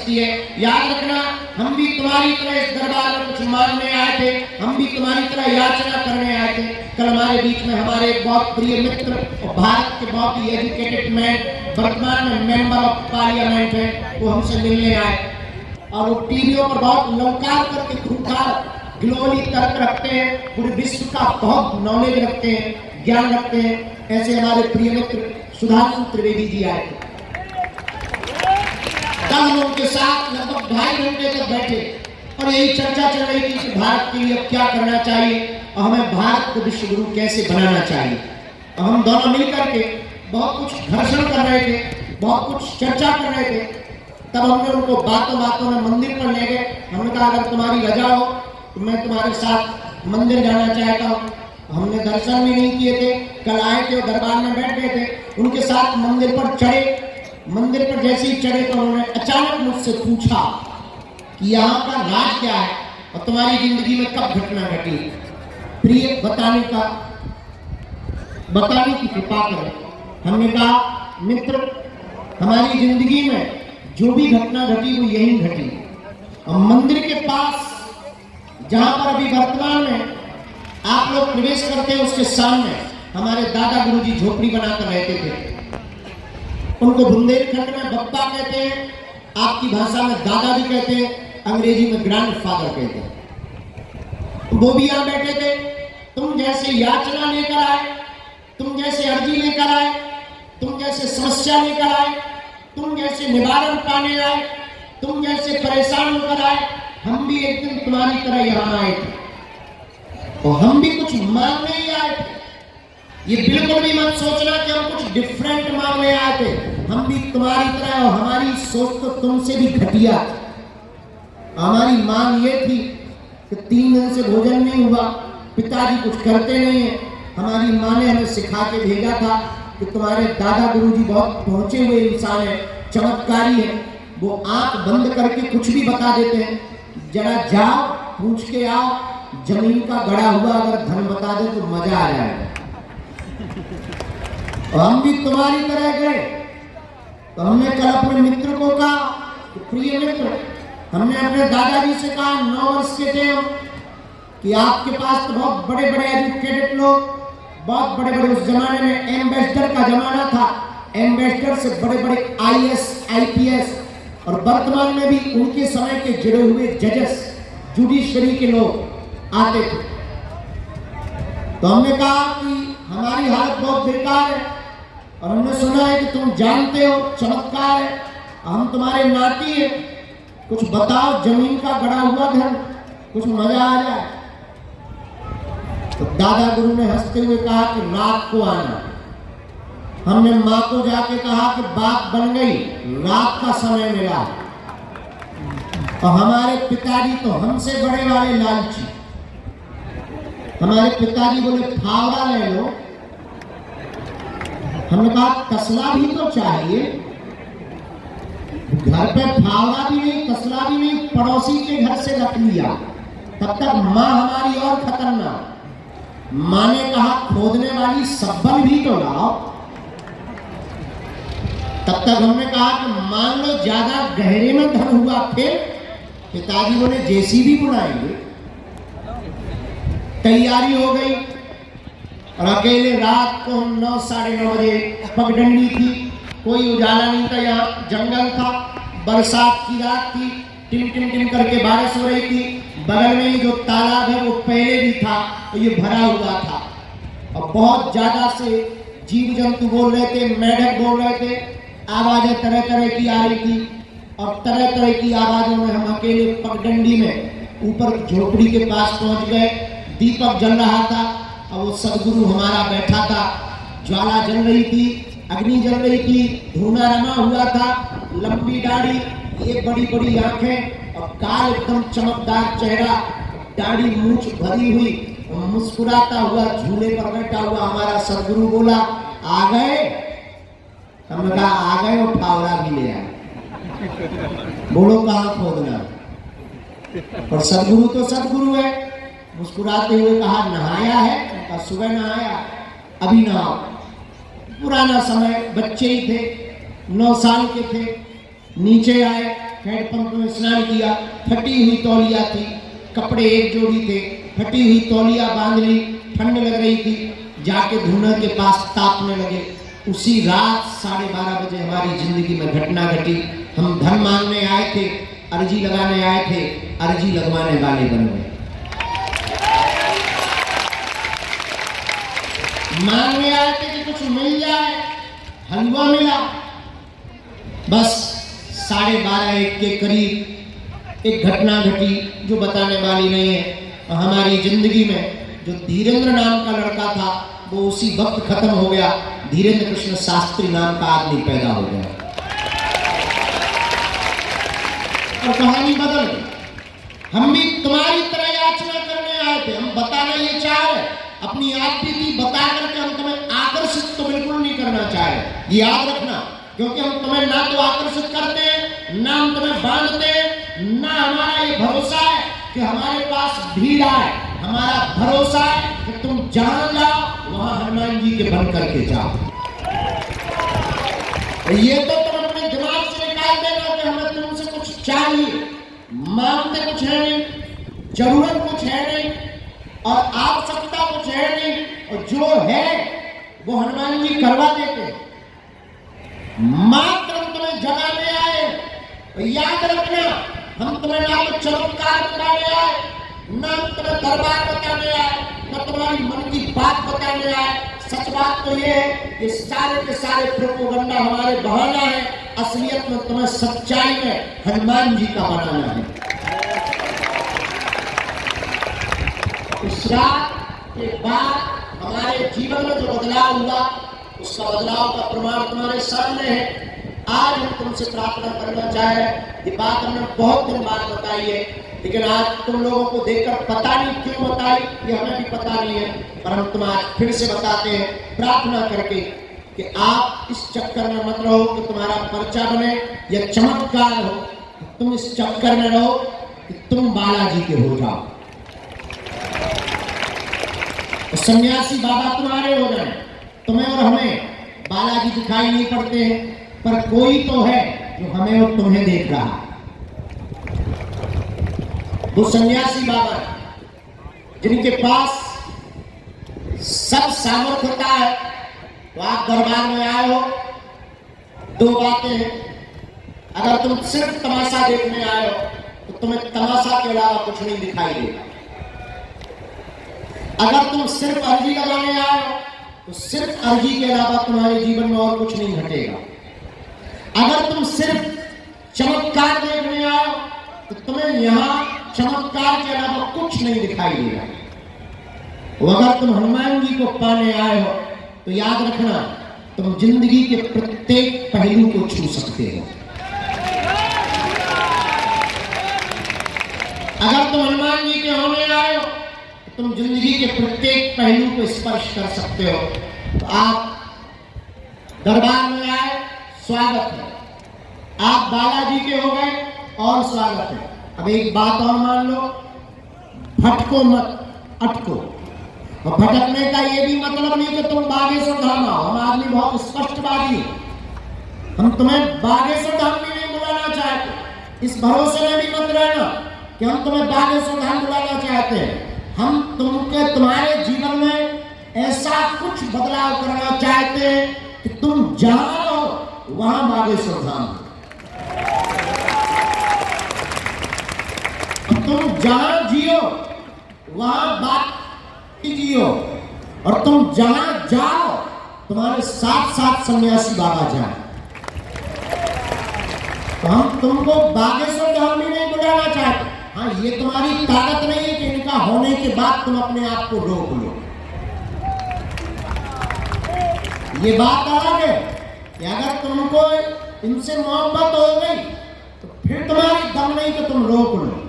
सकती है। याद रखना, हम भी तुम्हारी तरह इस दरबार में कुछ मांगने आए थे, हम भी तुम्हारी तरह याचना करने आए थे। कल हमारे बीच में हमारे एक बहुत प्रिय मित्र और भारत के बहुत ही एजुकेटेड मैन, वर्तमान में मेंबर ऑफ पार्लियामेंट है, वो हमसे मिलने आए और वो टीवियों पर बहुत ललकार करके खूंखार ग्लोबली तर्क रखते हैं, पूरे विश्व का बहुत नॉलेज रखते हैं, ज्ञान रखते हैं। ऐसे हमारे प्रिय मित्र सुधांशु त्रिवेदी जी आए थे। कल हम उनके साथ लगभग 2.5 घंटे तक बैठे और यही चर्चा चल रही थी कि भारत के लिए अब क्या करना चाहिए और हमें भारत को विश्व गुरु कैसे बनाना चाहिए। और हम दोनों मिलकर के बहुत कुछ घर्षण कर रहे थे, बहुत कुछ चर्चा कर रहे थे। तब हमने उनको बातों बातों में मंदिर पर ले गए। हमने कहा अगर तुम्हारी रजा हो तो मैं तुम्हारे साथ मंदिर जाना चाहता हूँ। हमने दर्शन भी नहीं किए थे, कल आए थे और दरबार में बैठ गए थे। उनके साथ मंदिर पर चढ़े। मंदिर पर जैसे ही चढ़े तो उन्होंने अचानक मुझसे पूछा कि यहाँ का राज क्या है और तुम्हारी जिंदगी में कब घटना घटी। प्रिय बताने की कृपा करें। हमने कहा मित्र, हमारी जिंदगी में जो भी घटना घटी वो यही घटी। और मंदिर के पास जहां पर अभी वर्तमान में आप लोग प्रवेश करते हैं उसके सामने हमारे दादा गुरुजी झोपड़ी बनाकर रहते थे। उनको बुंदेलखंड में बप्पा कहते हैं, आपकी भाषा में दादा भी कहते हैं, अंग्रेजी में ग्रैंडफादर कहते हैं। वो भी यहाँ बैठे थे। तुम जैसे याचना लेकर आए, तुम जैसे अर्जी लेकर आए, तुम जैसे समस्या लेकर आए, तुम जैसे निवारण पाने आए, तुम जैसे परेशान होकर आए, हम भी एक दिन तुम्हारी तरह यहाँ आए थे और हम भी कुछ मांगने ही आए थे। ये बिल्कुल भी मत सोचना कि हम कुछ डिफरेंट मांगने आए थे। हम भी तुम्हारी तरह, और हमारी सोच तो तुमसे भी घटिया थी। हमारी मांग ये थी कि 3 दिन से भोजन नहीं हुआ, पिताजी कुछ करते नहीं है। हमारी माँ ने हमें सिखा के भेजा था कि तुम्हारे दादा गुरुजी बहुत पहुंचे हुए इंसान है, चमत्कारी है। वो आंख बंद करके कुछ भी बता देते हैं। जरा जाओ, पूछ के आओ, जमीन का गड़ा हुआ अगर धन बता दे तो मजा आ जाएगा। और हम भी तुम्हारी तरह गए। तो हमने कल अपने मित्र को कहा, प्रिय मित्र, हमने अपने दादाजी से कहा, 9 वर्ष के थे हम, कि आपके पास तो बहुत बड़े बड़े एजुकेटेड लोग, बहुत बड़े बड़े, उस जमाने में एम्बेसडर का जमाना था, एम्बेसडर से बड़े बड़े IAS IPS और वर्तमान में भी उनके समय के जुड़े हुए जजेस, जुडिशरी के लोग आते थे। तो हमने कहा कि हमारी हालत बहुत बेकार है और हमने सुना है कि तुम जानते हो चमत्कार है, हम तुम्हारे नाती हैं, कुछ बताओ, जमीन का गड़ा हुआ घर, कुछ मजा आ जाए। तो दादा गुरु ने हंसते हुए कहा कि रात को आना। हमने माँ को जाके कहा कि बात बन गई, रात का समय मिला। और हमारे पिताजी तो हमसे बड़े वाले लालची। हमारे पिताजी बोले फावड़ा ले लो। हमने कहा तसला भी तो चाहिए। घर पे फावड़ा भी नहीं, तसला भी नहीं, पड़ोसी के घर से रख लिया। तब तक माँ हमारी और खतरनाक। माँ ने कहा खोदने वाली सब्बल भी तो लाओ। तब तक हमने कहा कि मान लो ज्यादा गहरे में धन हुआ, फिर पिताजी बोले JCB बुलाएंगे। तैयारी हो गई और अकेले रात को 9 साढ़े 9 बजे पगडंडी थी, कोई उजाला नहीं था, यहाँ जंगल था, बरसात की रात थी, टिम टिम टिम करके बारिश हो रही थी। बगल में जो तालाब है वो पहले भी था तो ये भरा हुआ था और बहुत ज्यादा से जीव जंतु बोल रहे थे, मेढक बोल रहे थे, आवाजें तरह तरह की आ रही थी। और तरह तरह की आवाजों में हम अकेले पगडंडी में ऊपर झोपड़ी के पास पहुंच गए। दीपक जल रहा था और वो सदगुरु हमारा बैठा था। ज्वाला जल रही थी, अग्नि जल रही थी, धुआं रमा हुआ था, लंबी दाढ़ी, ये बड़ी बड़ी आंखें और काल एकदम चमकदार चेहरा, दाढ़ी मूंछ भरी हुई, मुस्कुराता हुआ झूले पर बैठा हुआ हमारा सदगुरु बोला, आ गए? हमने कहा आ गए और फावड़ा भी ले आए। बोलो कहाँ खोदना? और सदगुरु तो सदगुरु है। मुस्कुराते हुए कहा नहाया है? कहा सुबह नहाया, अभी नहाओ। पुराना समय, बच्चे ही थे, 9 साल के थे। नीचे आए, हैंडपंप में स्नान किया, फटी हुई तौलिया थी, कपड़े एक जोड़ी थे, फटी हुई तौलिया बांध ली, ठंड लग रही थी, जाके धुना के पास तापने लगे। उसी रात 12:30 बजे हमारी जिंदगी में घटना घटी। हम धन मांगने आए थे, अर्जी लगाने आए थे, अर्जी लगवाने वाले बन गए। मांगने आए थे कि कुछ मिल जाए, हलवा मिला। बस 12:30-1 के करीब एक घटना घटी जो बताने वाली नहीं है। हमारी जिंदगी में जो धीरेन्द्र नाम का लड़का था वो उसी वक्त खत्म हो गया। धीरेन्द्र कृष्ण शास्त्री नाम का आदमी पैदा हो गया और कहानी बदल गई। हम भी तुम्हारी तरह याचना करने आए थे। हम बताना ये चाह रहे, अपनी आपबीती बता करके हम तुम्हें आकर्षित तो बिल्कुल नहीं करना चाह रहे, ये याद रखना। क्योंकि हम तुम्हें ना तो आकर्षित करते हैं, ना हम तुम्हें बांधते हैं, ना हमारा ये भरोसा है कि हमारे पास भीड़ आए। हमारा भरोसा है कि तुम जहां जाओ वहां हनुमान जी के बन करके जाओ। ये तो तुम अपने दिमाग से निकाल देना कि हमें तुमसे कुछ चाहिए। मांगते कुछ है नहीं, जरूरत कुछ है नहीं और आवश्यकता कुछ है नहीं, और जो है वो हनुमान जी करवा देते हैं। मात्र हम तुम्हें जगाने आए। और याद रखना, हम तुम्हें ना तो चमत्कार बताने आए, ना तुम्हें दरबार बताने आए, ना तुम्हारी मन की बात बताने आए। सच बात तो ये है, ये सारे के सारे प्रोपोगंडा हमारे बहाना है। असलियत में तुम्हें सच्चाई में हनुमान जी का बनाना है। उस रात के बाद हमारे जीवन में जो बदलाव हुआ, उसका बदलाव का प्रमाण तुम्हारे सामने है। आज हम तुमसे प्रार्थना करना चाहे, ये बात हमने बहुत दिन बाद बताई है, लेकिन आज तुम लोगों को देखकर पता नहीं क्यों बताई, ये हमें भी पता नहीं है, पर हम तुम आज फिर से बताते हैं प्रार्थना करके कि आप इस चक्कर में मत रहो कि तुम्हारा पर्चा बने या चमत्कार हो। तुम इस चक्कर में रहो कि तुम बालाजी के हो जाओ, सन्यासी बाबा तुम्हारे हो जाए। तुम्हें और हमें बालाजी दिखाई नहीं पड़ते हैं, पर कोई तो है जो हमें और तुम्हें देख रहा है। वो सन्यासी बाबा जिनके पास सब सामर्थ्य होता है। तो आप दरबार में आए हो, दो बातें हैं। अगर तुम सिर्फ तमाशा देखने आए हो तो तुम्हें तमाशा के अलावा कुछ नहीं दिखाई देगा। अगर तुम सिर्फ अर्जी लगाने आए हो तो सिर्फ अर्जी के अलावा तुम्हारे जीवन में और कुछ नहीं घटेगा। अगर तुम सिर्फ चमत्कार देखने आए हो तो तुम्हें यहां चमत्कार के अलावा कुछ नहीं दिखाई देगा। अगर तुम हनुमान जी को पाने आए हो तो याद रखना, तुम जिंदगी के प्रत्येक पहलू को छू सकते हो। अगर तुम हनुमान जी के होने आए हो तो तुम जिंदगी के प्रत्येक पहलू को स्पर्श कर सकते हो। तो आप दरबार में आए, स्वागत है। आप बालाजी के हो गए और स्वागत है। अब एक बात और मान लो, भटको मत, अटको। और भटकने का ये भी मतलब नहीं कि तुम बागेश्वर धाम आओ। हम आदमी बहुत स्पष्टवादी, हम तुम्हें बागेश्वर धाम भी नहीं बुलाना चाहते। इस भरोसे में भी मत रहना कि हम तुम्हें बागेश्वर धाम बुलाना चाहते हैं। हम तुम्हारे जीवन में ऐसा कुछ बदलाव करना चाहते हैं कि तुम जहां रहो वहां बागेश्वर धाम, तुम जहां जियो वहां बात जियो, और तुम जहां जाओ तुम्हारे साथ साथ सन्यासी बाबा जाए। तो हम तुमको बागेश्वर धाम भी नहीं बुलाना चाहते। हाँ, ये तुम्हारी ताकत नहीं है कि इनका होने के बाद तुम अपने आप को रोक लो। ये बात अलग है कि अगर तुमको इनसे मोहब्बत हो गई तो फिर तुम्हारी दम नहीं कि तुम रोक लो।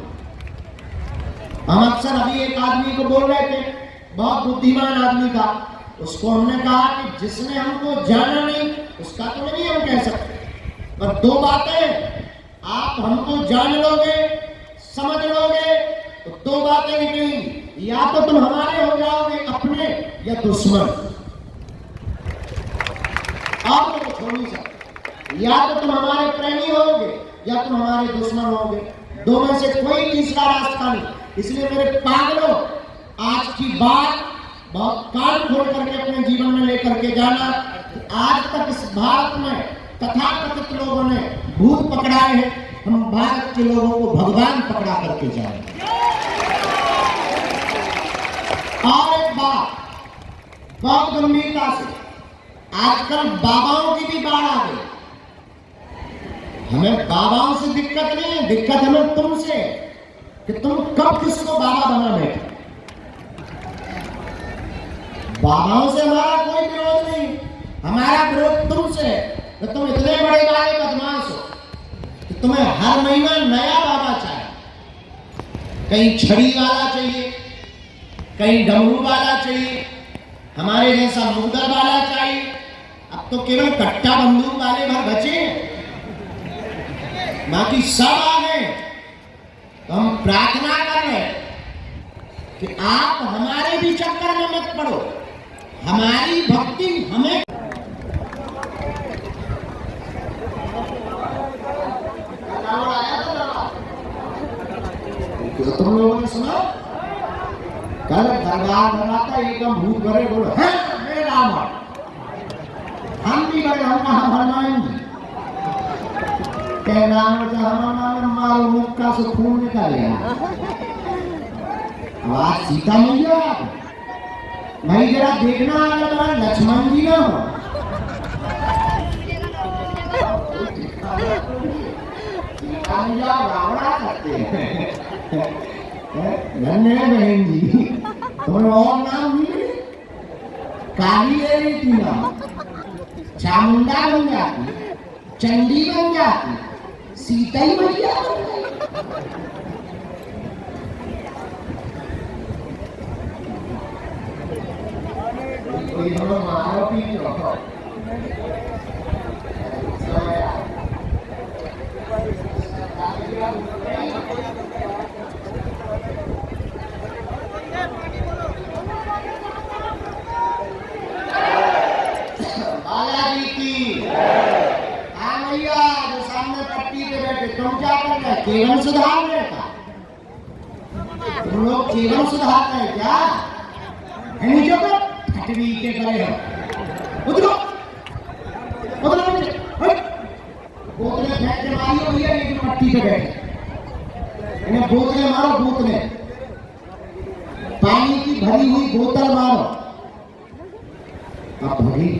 हम अक्सर अभी एक आदमी को बोल रहे थे, बहुत बुद्धिमान आदमी था, उसको हमने कहा कि जिसने हमको जाना नहीं उसका तो नहीं हम कह सकते, पर दो बातें, आप हमको जान लोगे, समझ लोगे तो दो बातें निकलेंगी, या तो तुम हमारे हो जाओगे अपने या दुश्मन, और तो छोड़ नहीं सकते। या तो तुम हमारे प्रेमी होगे या तुम हमारे दुश्मन होगे। दो में से कोई तीसरा रास्ता नहीं। इसलिए मेरे पागलों, आज की बात बहुत कान खोल करके अपने जीवन में लेकर के जाना। आज तक इस भारत में तथाकथित लोगों ने भूत पकड़ाए हैं, हम भारत के लोगों को भगवान पकड़ा करके जाएंगे। और एक बात बहुत गंभीरता से, आजकल बाबाओं की भी बाढ़ आ गई। हमें बाबाओं से दिक्कत नहीं है, दिक्कत हमें तुमसे कि तुम कब किसको बाबा बना बैठे। बाबाओं से हमारा कोई विरोध नहीं, हमारा विरोध तुमसे तो तुम इतने बड़े बड़े बदमाश हो कि तुम्हें हर महीना नया बाबा चाहिए। कहीं छड़ी वाला चाहिए, कहीं डमरू वाला चाहिए, हमारे जैसा मुगल वाला चाहिए। अब तो केवल कट्टा बंदूक वाले भर बचे हैं, बाकी सब आ गए। तो हम प्रार्थना कर रहे हैं कि आप हमारे भी चक्कर में मत पड़ो, हमारी भक्ति हमें। तो तुम लोगों ने सुना कल दरबार बनाता एकदम भूत भरे बोलो है मेरे राम, हम भी बड़े हम हनुमान जी के नाम से हनुमान मारो मुक्का से खून निकाले। आवाज सीता मैया भाई जरा देखना आ लक्ष्मण जी ना हो। रावणा करते हैं धन्य बहन जी, तुम्हें और नाम नहीं काली ले रही थी ना, चामुंडा बन जाती, चंडी बन जाती, सीता ही मैया बन गई। मारो पीट रहो बालाजी की। हाँ भैया, जो सामने पट्टी पे बैठे तुम क्या कर रहे? केवल सुधार रहे था तुम लोग, केवल सुधार रहे क्या? नीचे को खटवी के करे हो, उधरो उधरो बोतलें फेंक के मारियो भैया, लेकिन पट्टी पे बैठे इन्हें बोतलें मारो, बोतलें पानी की भरी हुई बोतल मारो। अब भगी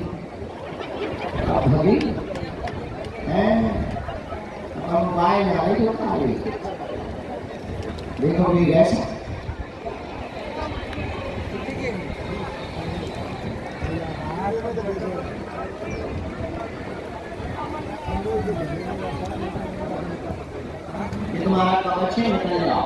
मोबाइल आ रही होता है, देखो भी ऐसा ये तुम्हारा कवच है, निकल जाओ।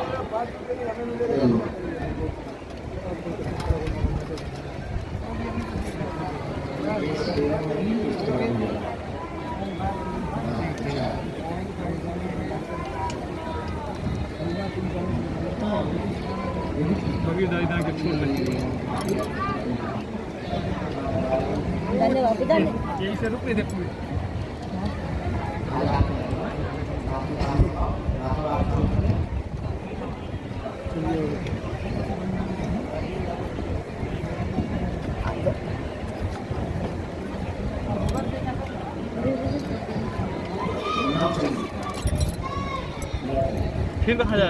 यही से रुपये दे पूरे फिर कहा जा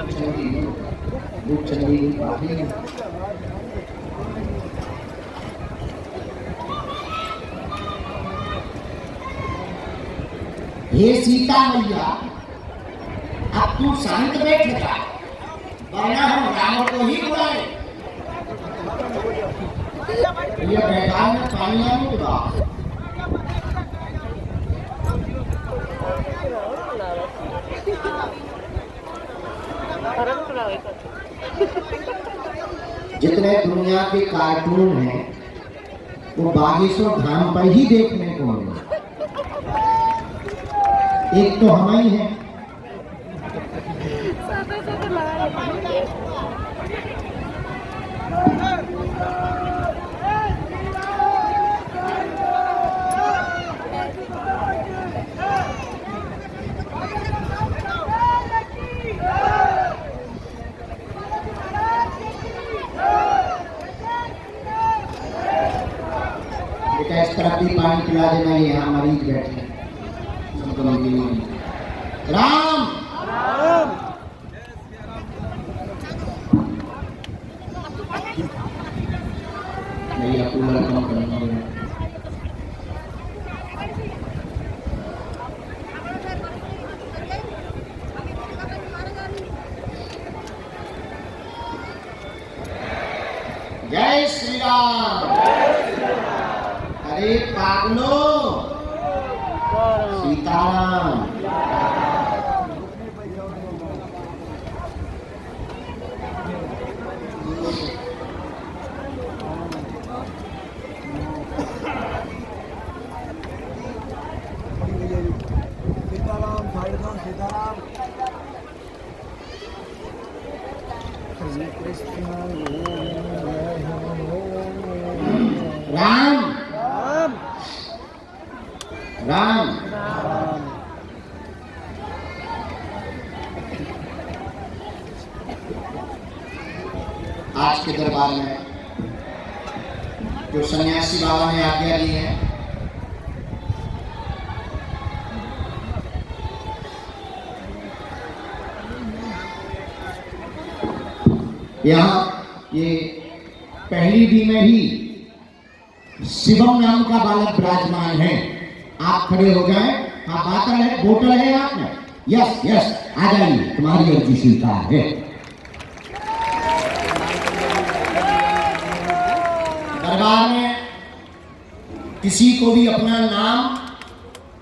हे सीता मैया, अब तू शांत बैठ जा, वरना हम रावण को ही बुलाए। ये मैदान में पानी नहीं उड़ा। जितने दुनिया के कार्टून हैं वो बागेश्वर धाम पर ही देखने को मिले। एक तो हम ही है, बुला देना, ये यहाँ मरीज बैठे हैं, सबको मिलेंगे। राम भैया कूलर कम करेंगे। जय श्री राम। अरे पागलो, सीताराम। राम राम आज के दरबार में जो सन्यासी बाबा ने आज्ञा दी है, यहाँ ये पहली डी में ही शिवम नाम का बालक विराजमान है। आप खड़े हो जाएं। हाँ, बातल है, बोतल है आप में। यस यस, आ जाइए, तुम्हारी अर्जी स्वीकार है। दरबार में किसी को भी अपना नाम,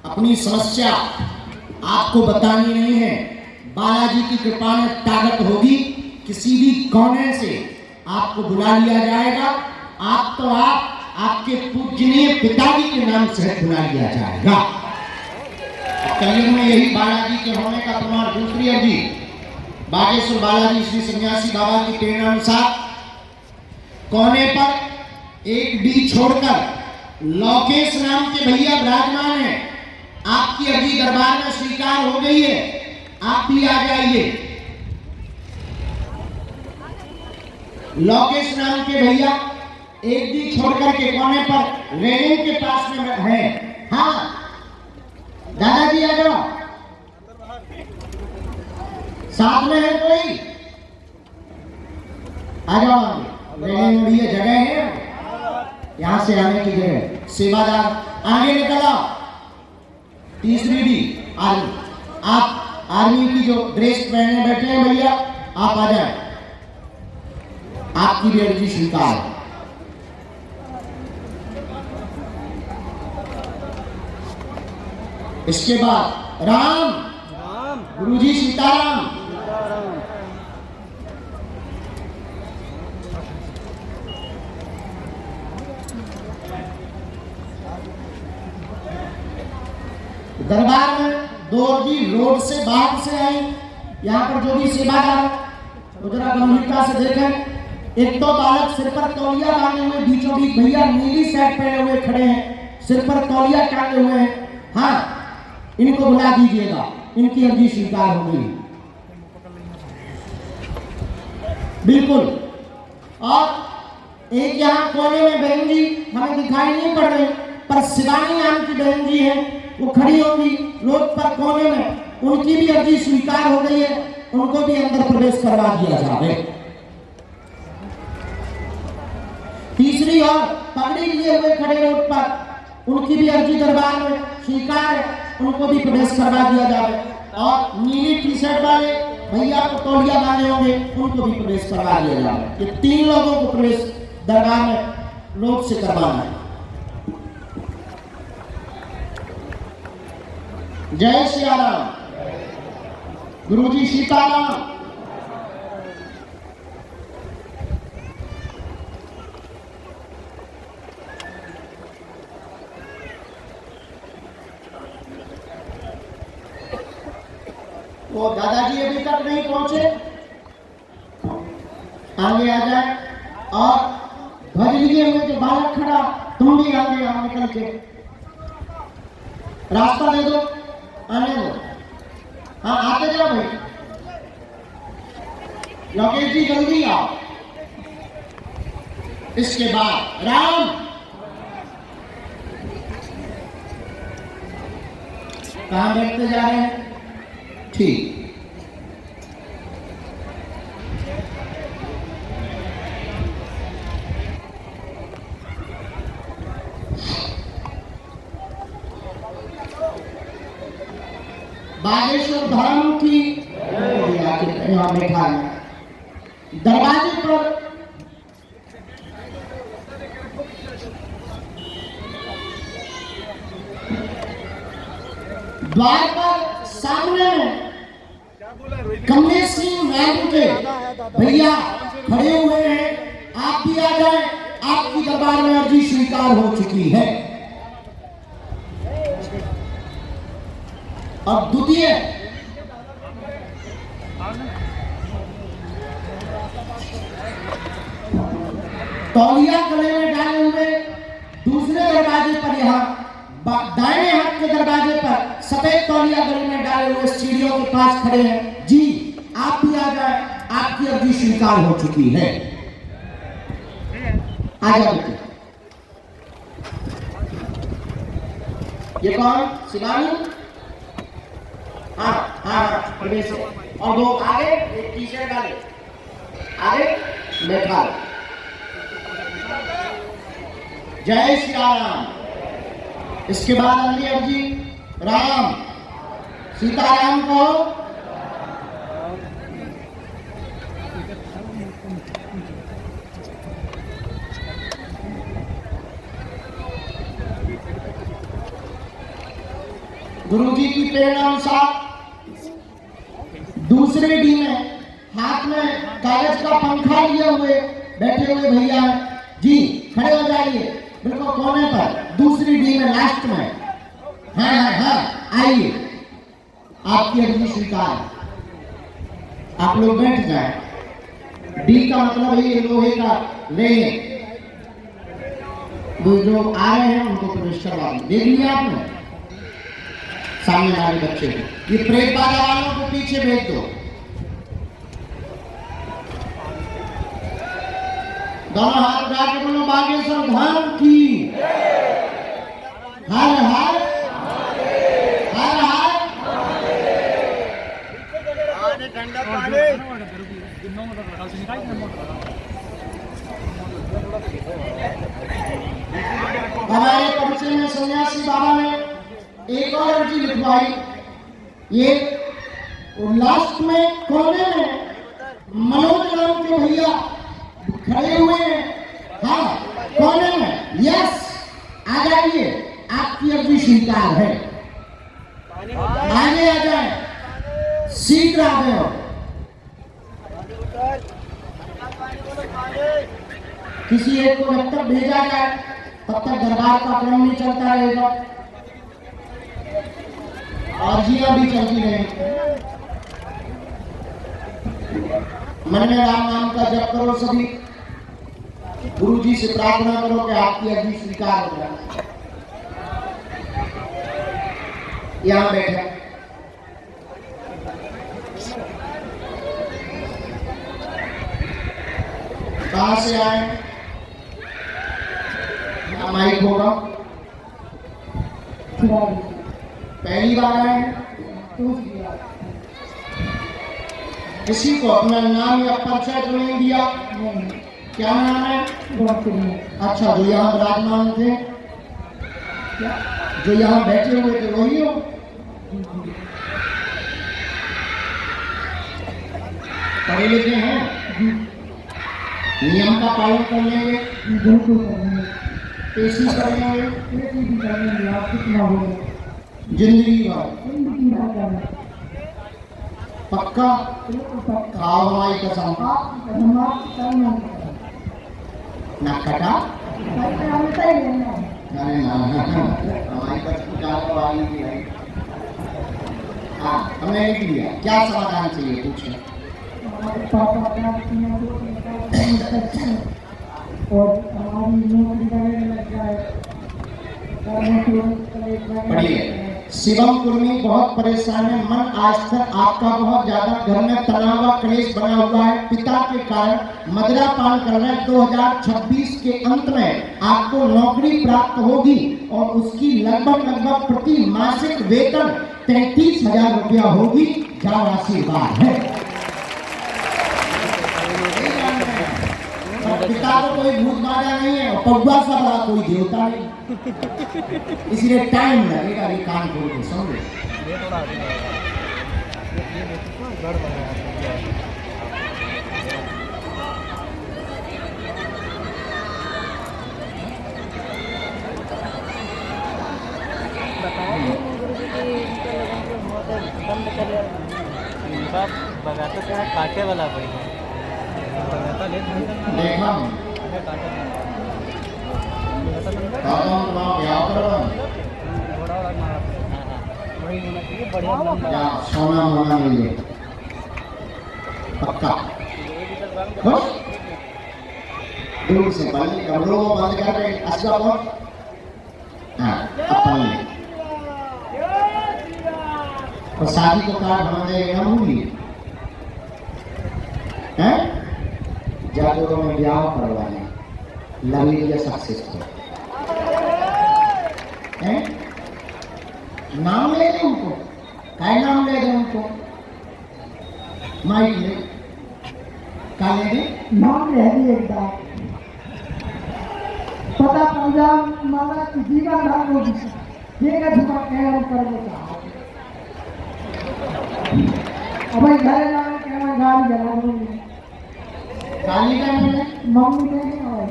अपनी समस्या आपको बतानी नहीं है। बालाजी की कृपा में ताकत होगी, किसी भी कोने से आपको बुला लिया जाएगा। आप तो आपके पूजनीय पिताजी के नाम से बुला लिया जाएगा। कलयुग में यही बालाजी के होने का प्रमाण। दूसरी अर्जी, बागेश्वर बालाजी श्री सन्यासी बाबा की प्रेरणानुसार कोने पर एक डी छोड़कर लोकेश नाम के भैया विराजमान है। आपकी अर्जी दरबार में स्वीकार हो गई है, आप भी आ जाइए। लोकेश नाम के भैया एक डी छोड़कर के कोने पर रेलिंग के पास में है। हाँ दादाजी आ जाओ, साथ में है कोई? आ जाओ, रेलिंग में जगह है, यहां से आने की जगह। सेवादार आगे निकल आओ। तीसरी डी आर्मी, आप आर्मी की जो ड्रेस पहने बैठे हैं भैया, आप आ जाए, आपकी भी अर्जी स्वीकार। इसके बाद राम गुरुजी सीताराम। दरबार में दो अर्जी रोड से बाहर से आई। यहाँ पर जो भी सेवादार तो जरा गंभीरता से देखें। एक तो बालक सिर पर तौलिया बांधे हुए बीचों बीच भैया नीली शर्ट पहने हुए खड़े हैं, सिर पर तौलिया टांगे हुए हैं। हाँ, इनको बुला दीजिएगा, इनकी अर्जी स्वीकार हो गई। बिल्कुल। और एक यहाँ कोने में बहन जी हमें दिखाई नहीं पड़ रही, पर शिवानी नाम की बहन जी है, वो खड़ी होगी रोड पर कोने में, उनकी भी अर्जी स्वीकार हो गई है, उनको भी अंदर प्रवेश करवा दिया जाए। तीसरी और पगड़ी लिए हुए खड़े रोड पर, उनकी भी अर्जी दरबार में स्वीकार है, उनको भी प्रवेश करवा दिया जाए। और नीली टी शर्ट वाले भैया को तौलिया बांधे होंगे, उनको भी प्रवेश करवा दिया जाए। ये तीन लोगों को प्रवेश दरबार में रोड से करवाना है। जय श्री राम। गुरुजी सीताराम। वो दादाजी अभी तक नहीं पहुंचे, आगे आ जाए। और ध्वज लिए हुए जो बालक खड़ा, तुम भी आगे आओ, निकल के रास्ता दे दो, आने दो। हाँ, आते जाओ भाई। लोकेश जी जल्दी आओ। इसके बाद राम कहाँ बैठते जा रहे हैं? ठीक। बागेश्वर धाम की यहाँ बैठा है दरवाजे पर द्वार पर सामने कमलेश सिंह नायडू के भैया खड़े हुए हैं। आप भी आ जाए, आपकी दरबार में अर्जी स्वीकार हो चुकी है। अब द्वितीय तौलिया गले में डाले हुए दूसरे दरवाजे पर, यहाँ दाहिने हाथ के दरवाजे पर सफेद तौलिया गले में डाले हुए सीढ़ियों के पास खड़े हैं। जी आप भी आ जाए, आपकी अर्जी स्वीकार हो चुकी है। आ जाओ बेटे। ये कौन? शिवानी? हाँ हाँ प्रवेश। और दो आगे, एक टी शर्ट वाले आगे बैठा। जय श्री राम। इसके बाद अगली अर्जी राम सीताराम को गुरु जी की प्रेरणा अनुसार दूसरे डी में हाथ में कागज का पंखा लिए हुए बैठे हुए भैया जी खड़े हो जाइए बिल्कुल कोने पर, दूसरी डी में लास्ट में। हाँ हाँ हाँ आइए, आपकी अर्जी स्वीकार। आप लोग बैठ जाए। डी का मतलब है ये लोहे का रेलिंग। वो जो आ रहे हैं उनको प्रवेश करवा देख लिया आपने? सामने वाले बच्चे को ये प्रेत बाजा वालों को पीछे भेज दो। दोनों हाथ उठा के बोलो बागेश्वर धाम की हर हर हर हर। हमारे परिचय में सन्यासी बाबा ने एक और अर्जी लिखवाई। ये लास्ट में कोने में मनोज नाम के भैया खड़े हुए हैं। हाँ कोने में, यस आ जाइए, आपकी अर्जी स्वीकार है। आगे आ जाए, शीघ्र आ गए। किसी एक को जब तक भेजा जाए तब तक दरबार का क्रम नहीं चलता रहेगा, अर्जियां भी चलती रहेंगी। मन में राम नाम का जप करो सभी। गुरु जी से प्रार्थना करो कि आपकी अर्जी स्वीकार हो जाए। यहां बैठे कहां से आए? माइक होगा। पहली बार आए? किसी को अपना नाम या परिचय तो नहीं दिया? क्या नाम है? अच्छा, जो यहाँ विराजमान थे, जो यहाँ बैठे हुए थे वही हो? पढ़े लिखे हैं? नियम का पालन कर लेंगे? पेशी कर लेंगे? जिंदगी भर पक्का? खाओ हमारी कसम। ना कटा? अरे ना, हमारी कसम है। हाँ हमने लिख लिया। क्या समाधान चाहिए पूछे? पढ़िए। शिवम कुर्मी बहुत परेशान है। मन आज तक आपका बहुत ज्यादा घर में तनाव व क्लेश बना हुआ है। पिता के कारण मदिरा पान कर रहे हैं। 2026 के अंत में आपको नौकरी प्राप्त होगी और उसकी लगभग प्रति मासिक वेतन 33,000 रुपया होगी। जाओ, आशीर्वाद है। पिता को कोई भूत बाधा नहीं है और पौवा सा बड़ा कोई देवता नहीं, इसलिए टाइम लगेगा। ये कान खोल के सुन लो। बगाता क्या काटे वाला बढ़िया देखा सोना मोना मिले पक्का। दूर से बंद कमरों को बंद कर रहे असला को। हाँ, अपन और शादी को कार्ड बना देगा होंगी हैं। जादू में ब्याह करवाने लवीलिया सक्सेसफुल हैं। नाम ले दे उनको, काय नाम ले दे उनको, माइक ले का ले दे नाम ले दी एक बार पता पंजाब मारा किसी का नाम हो ये का झुका कहना कर देता। अब भाई घर नाम कहना गाड़ी जला दूंगी काली का मिले मम्मी नहीं है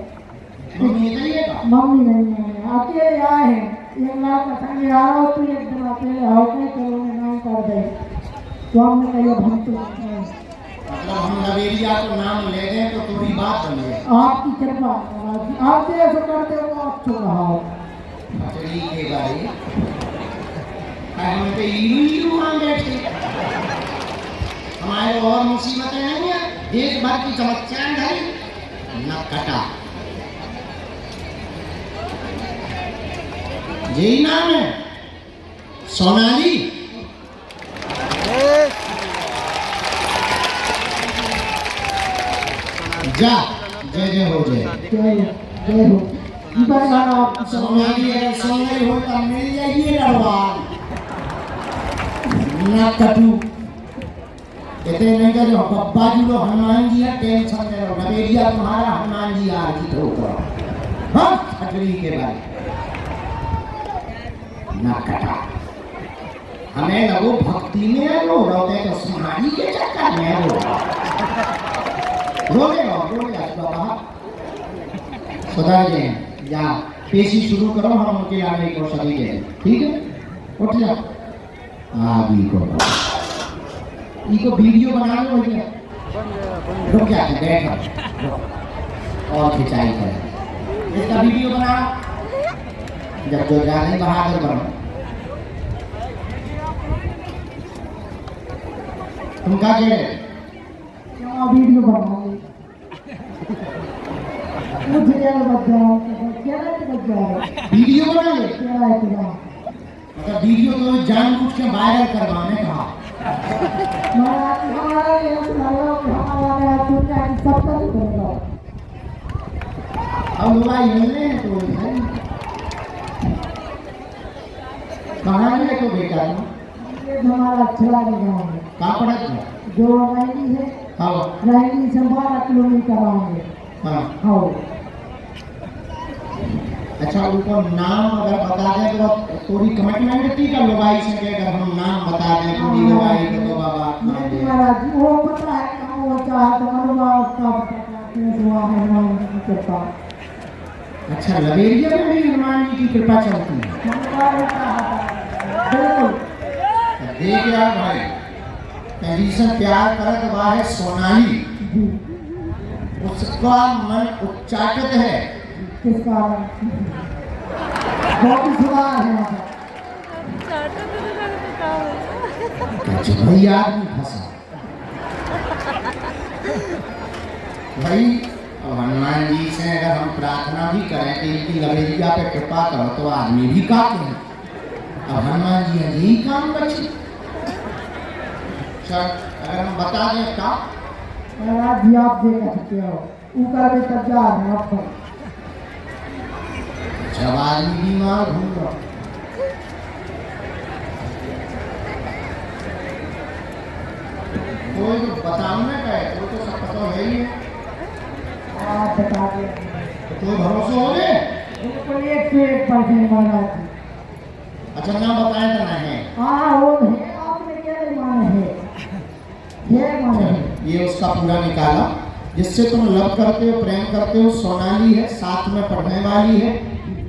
मम्मी नहीं है मम्मी नहीं है अकेले आए हैं। एक लाख का संग आ रहा हो तो एक दिन अकेले होके चलो मैं नाम कर दे तो हमने कहिए भक्त मतलब हम लवेरिया को नाम ले दें तो थोड़ी बात बन गई। आपकी कृपा आप जैसे करते हो आप चुप रहो। मछली के गाड़ी हम पे ईरू मान बैठे। हमारे और मुसीबतें नहीं है, देश भर की समस्याएं धरी न कटा। यही नाम है सोनाली। जा जय जय हो जय जय हो सोनाली अगर सोनाली हो तो मिल जाइए लड़वाल ना कटू कहते नहीं कर बब्बा जी लो हनुमान जी है टेंशन ले लो नवेरिया तुम्हारा हनुमान जी आरती ठोकर हाँ खटरी के बाद ना कटा। हमें लगो भक्ति में रो रोते तो सुहानी के चक्कर में रोने बाबा सुधर जाए या पेशी शुरू करो। हम उनके आगे को सभी दे ठीक है। उठ जा आगे को इनको वीडियो बना लो भैया रुक जाते बैठो और खिंचाई करें इसका वीडियो बना। जब जो जाने बहादुर बनो तुम क्या कह रहे क्या वीडियो बनाओगे मुझे यार बच जाओ क्या बच जाओ वीडियो बना ले। क्या है तेरा मतलब वीडियो को जानबूझ के वायरल करवाने कहा। हमारा ये हमारा दुनिया की सब तरह करेगा। अब मोबाइल मिलने हैं तो कहाँ मिले तो बेटा ये हमारा छड़ा के गाँव में कहाँ पड़ा जो रैली है हाँ रैली से 12 किलोमीटर आएंगे। हाँ हाँ अच्छा उनको नाम अगर बता दें तो थोड़ी कमिटमेंट थी का लोबाई से कि अगर हम नाम बता दें पूरी लोबाई को तो बाबा नहीं महाराज वो पता है कहाँ वो चाहे तो मनुआ उसका पता हुआ है हनुमान जी की कृपा। अच्छा लवेरिया में भी हनुमान जी की कृपा चलती है। बिल्कुल देख यार भाई पहली से प्यार करत हुआ है सोनाली उसका मन उच्चाटित है। किसका बहुत ही सुधार है भाई आदमी फंसा भाई। हनुमान जी से अगर हम प्रार्थना भी करें कि इनकी लवेरिया पे कृपा करो तो आदमी भी काफी है। अब हनुमान जी यही काम बचे सर अगर हम बता दें क्या महाराज जी आप दे सकते हो ऊपर भी तैयार है आप पर। जब आदमी बीमार होगा कोई तो बताने का है, तो सब पता है ही है। आप बता दें कोई भरोसा हो गए? बिल्कुल 101% महाराज। अच्छा ना बताया तो नहीं है। हाँ वो है, आपने क्या नहीं माने है माने है। ये उसका पूरा निकाला। जिससे तुम लव करते हो, प्रेम करते हो, सोनाली है, साथ में पढ़ने वाली है,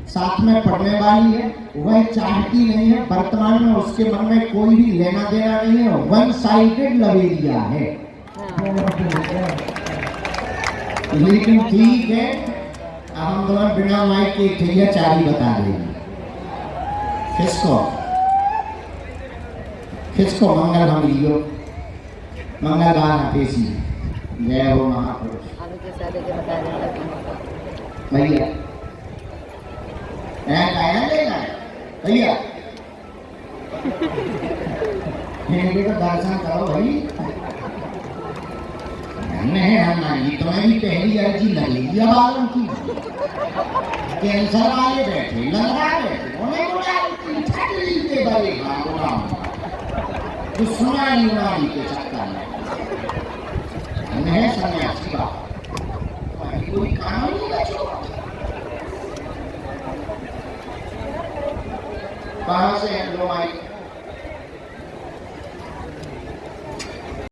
साथ में पढ़ने वाली है, वह चाहती नहीं है, वर्तमान में उसके मन में कोई भी लेना देना नहीं है, वन साइडेड लव एरिया है। लेकिन ठीक है, अब हम दोनों बिना माइक के ठैया चारी बता देंगे। किसको मंगल हम लियो, मंगल गाना पेशी, जय हो महापुरुष। भैया गाना लेना भैया, हिंदी का दर्शन करो भाई। नहीं हमारी तुम्हें भी पहली अर्जी लगेगी अब आलम की। कैंसर वाले बैठे, लंगड़ा बैठे, उन्हें बड़े तो सुना यूनानी के चक्कर में है सन्यासी का कोई काम नहीं बचो। कहाँ से है लो माइक?